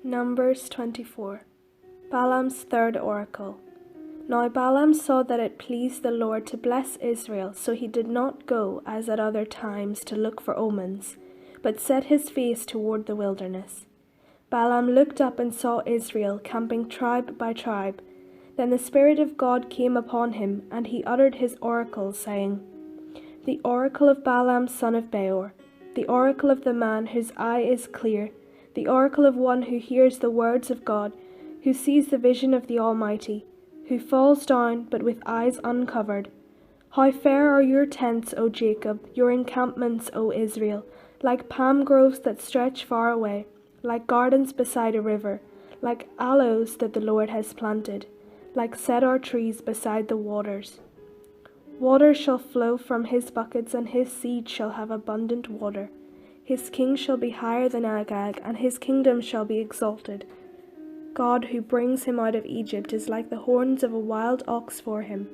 Numbers 24. Balaam's third oracle. Now Balaam saw that it pleased the Lord to bless Israel, so he did not go, as at other times, to look for omens, but set his face toward the wilderness. Balaam looked up and saw Israel camping tribe by tribe. Then the Spirit of God came upon him, and he uttered his oracle, saying, The oracle of Balaam son of Beor, the oracle of the man whose eye is clear, the oracle of one who hears the words of God, who sees the vision of the Almighty, who falls down but with eyes uncovered. How fair are your tents, O Jacob, your encampments, O Israel, like palm groves that stretch far away, like gardens beside a river, like aloes that the Lord has planted, like cedar trees beside the waters. Water shall flow from his buckets, and his seed shall have abundant water. His king shall be higher than Agag, and his kingdom shall be exalted. God, who brings him out of Egypt, is like the horns of a wild ox for him.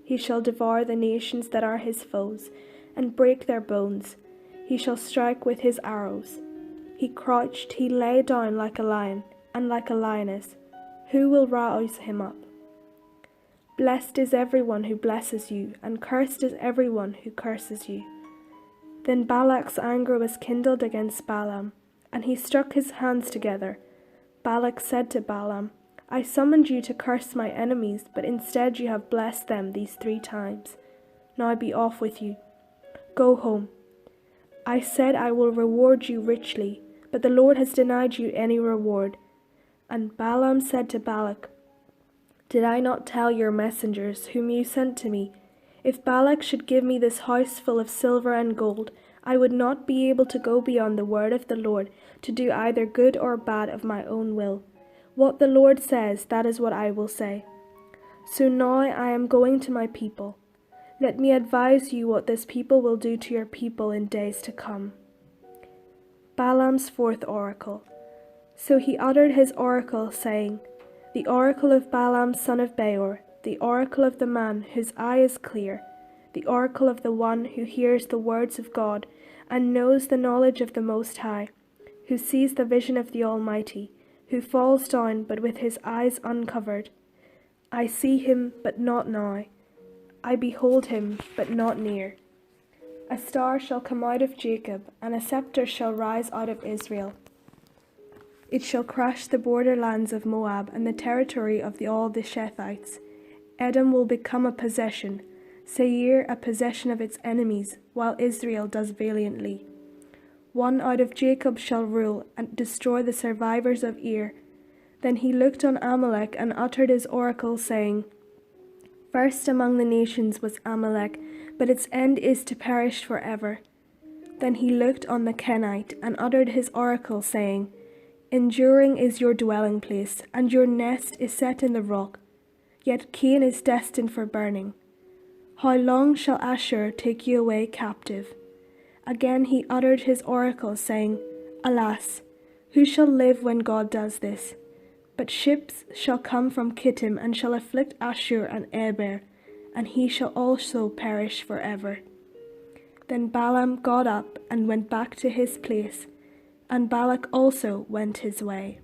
He shall devour the nations that are his foes, and break their bones. He shall strike with his arrows. He crouched, he lay down like a lion, and like a lioness. Who will rouse him up? Blessed is everyone who blesses you, and cursed is everyone who curses you. Then Balak's anger was kindled against Balaam, and he struck his hands together. Balak said to Balaam, I summoned you to curse my enemies, but instead you have blessed them these 3 times. Now be off with you. Go home. I said I will reward you richly, but the Lord has denied you any reward. And Balaam said to Balak, Did I not tell your messengers, whom you sent to me, if Balak should give me this house full of silver and gold, I would not be able to go beyond the word of the Lord to do either good or bad of my own will. What the Lord says, that is what I will say. So now I am going to my people. Let me advise you what this people will do to your people in days to come. Balaam's fourth oracle. So he uttered his oracle, saying, The oracle of Balaam son of Beor, the oracle of the man whose eye is clear, the oracle of the one who hears the words of God, and knows the knowledge of the Most High, who sees the vision of the Almighty, who falls down but with his eyes uncovered. I see him, but not now. I behold him, but not near. A star shall come out of Jacob, and a scepter shall rise out of Israel. It shall crush the borderlands of Moab and the territory of all the Shethites. Edom will become a possession, Seir a possession of its enemies, while Israel does valiantly. One out of Jacob shall rule and destroy the survivors of Ir. Then he looked on Amalek and uttered his oracle, saying, First among the nations was Amalek, but its end is to perish forever. Then he looked on the Kenite and uttered his oracle, saying, Enduring is your dwelling place, and your nest is set in the rock. Yet Cain is destined for burning. How long shall Ashur take you away captive? Again he uttered his oracle, saying, Alas, who shall live when God does this? But ships shall come from Kittim, and shall afflict Ashur and Eber, and he shall also perish forever. Then Balaam got up and went back to his place, and Balak also went his way.